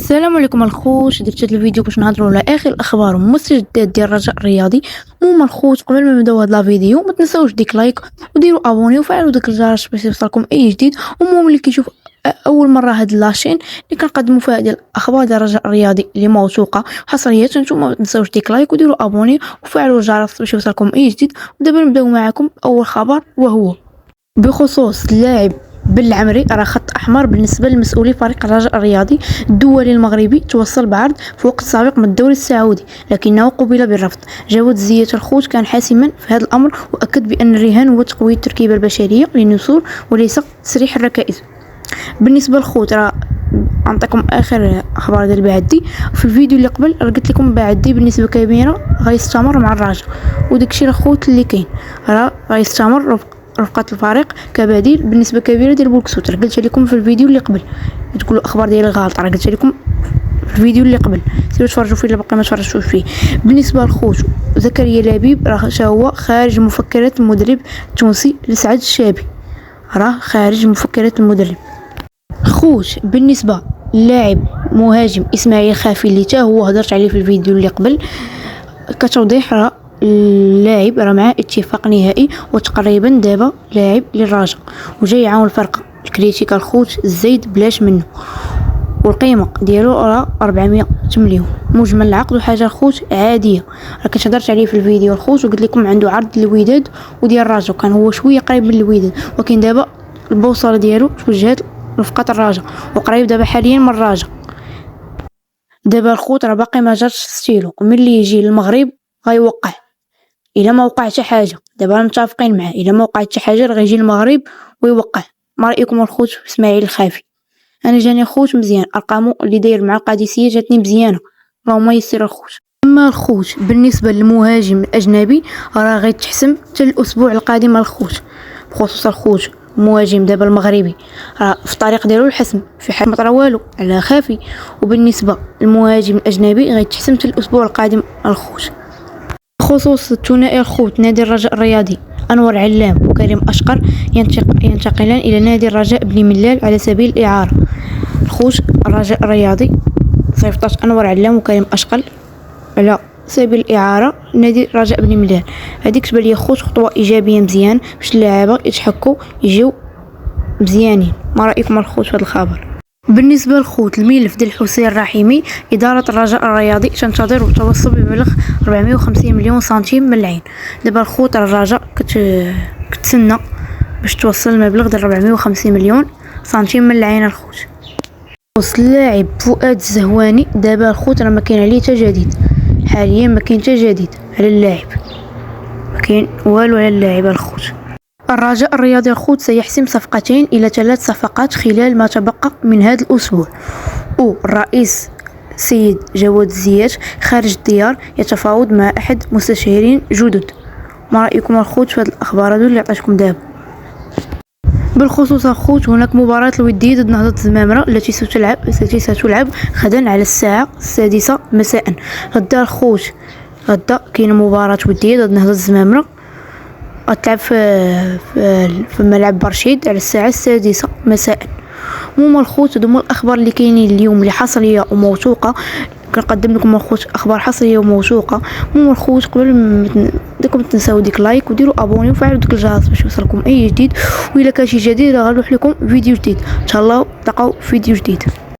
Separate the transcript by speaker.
Speaker 1: السلام عليكم الخوت. درت هذا الفيديو باش نهضروا على اخر الاخبار والمستجدات ديال الرجاء الرياضي. المهم الخوت، قبل ما نبداو هذا الفيديو ما تنساوش ديك لايك وديروا ابوني وفعلوا داك الجرس باش يوصلكم اي جديد. المهم اللي كيشوف اول مره هاد لاشين اللي كنقدموا فيها ديال الاخبار ديال الرجاء الرياضي اللي موثوقه حصريات، نتوما ما تنساوش ديك لايك وديروا ابوني وفعلوا الجرس باش يوصلكم اي جديد. ودابا نبداو معكم اول خبر، وهو بخصوص اللاعب بن العمري. راه خط احمر بالنسبه لمسؤولي فريق الرجاء الرياضي الدولي المغربي. توصل بعرض في وقت سابق من الدوري السعودي لكنه قبل بالرفض. جواد زيات الخوت كان حاسما في هذا الامر، واكد بان الرهان هو تقويه التركيبه البشريه للنسور وليس تسريح الركائز. بالنسبه للخوت راه نعطيكم اخر اخبار ديال بعدي. في الفيديو اللي قبل قلت لكم بعدي بالنسبه كبيره غيستمر مع الرجاء، وداكشي راه خوت اللي كاين، راه غيستمر رفقة الفريق كبديل بالنسبه كبيره ديال بولكسوت. قلت لكم في الفيديو اللي قبل، تقولوا اخبار ديالي غلط، راه قلت لكم في الفيديو اللي قبل، سيروا تفرجوا فيه الا باقي ما تفرجتوش فيه. بالنسبه للخوت زكريا لبيب راه هو خارج مفكرات المدرب التونسي لسعد الشابي، راه خارج مفكرات المدرب. خوت بالنسبه للاعب مهاجم اسماعيل خافي اللي تا هو هضرت عليه في الفيديو اللي قبل، كتوضيح راه اللاعب راه مع اتفاق نهائي وتقريبا دابا لاعب للرجاء وجاي يعاون الفرقه. الكريتيكا الخوت الزايد بلاش منه، والقيمه ديالو راه 400 مليون. مجمل العقد وحاجه الخوت عاديه، راه كنت هضرت عليه في الفيديو الخوت وقلت لكم عنده عرض للوداد وديال الرجاء، كان هو شويه قريب من الوداد، ولكن دابا البوصله ديالو توجهت رفقه الرجاء وقريب دابا حاليا من الرجاء. دابا الخوت راه باقي ما جاتش ستيلو، وملي يجي للمغرب غيوقع. الا ما وقع حتى حاجه دابا متفقين معاه، الا ما وقع حتى حاجه راه غيجي المغرب ويوقع. ما رايكم الخوت في اسماعيل الخافي؟ انا جاني خوت مزيان، ارقامه اللي داير مع القادسيه جاتني مزيانه، اللهم يسر الخوت. اما الخوت بالنسبه للمهاجم الاجنبي راه غيتحسم حتى الاسبوع القادم الخوت. بخصوص الخوت المهاجم دابا المغربي راه في الطريق ديالو الحسم، في حال ما طرا والو على خافي. وبالنسبه للمهاجم الاجنبي غيتحسم حتى الاسبوع القادم الخوت. بخصوص الثنائي الخوت نادي الرجاء الرياضي انور علام وكريم اشقر ينتقلان الى نادي الرجاء بن ملال على سبيل الاعاره. الخوت الرجاء الرياضي صيفطات انور علام وكريم اشقر على سبيل الاعاره نادي الرجاء بن ملال. هذيك تبان لي خوت خطوه ايجابيه مزيان باش اللعابه يتحكوا يجيو مزيانين. ما رايكم الخوت في هذا الخبر؟ بالنسبه للخوت الملف ديال حسين الرحيمي، اداره الرجاء الرياضي تنتظر وتوصل بمبلغ 450 مليون سنتيم من العين. دابا الخوت الرجاء كتسنى باش توصل المبلغ ديال 450 مليون سنتيم من العين الخوت. وصل اللاعب فؤاد الزهواني، دابا الخوت راه ما كاين عليه حتى جديد، حاليا ما كاين حتى جديد على اللاعب، ما كاين والو على اللاعب الخوت. الرجاء الرياضي الخوت سيحسم صفقتين إلى 3 صفقات خلال ما تبقى من هذا الأسبوع. والرئيس سيد جواد زيات خارج الديار يتفاوض مع أحد مستشارين جدد. ما رأيكم الخوت في هذه الأخبار هذو اللي عطيتكم دابا؟ بالخصوص الخوت هناك مباراة الودية ضد نهضة الزمامرة التي ستلعب غدا على الساعة 6 مساء. غدا الخوت كاينه مباراة ودية ضد نهضة الزمامرة غتلعب في ملعب برشيد على الساعه 6 مساء. المهم الخوت هادو هما الاخبار اللي كاينين اليوم اللي حصريه وموثوقه، كنقدم لكم الخوت اخبار حصريه وموثوقه. المهم الخوت قبل ما تنساو ديك لايك وديروا ابوني وفعلوا ديك الجرس باش يوصلكم اي جديد، والا كان شي جديد غنروح لكم فيديو جديد ان شاء الله. تلقاو فيديو جديد.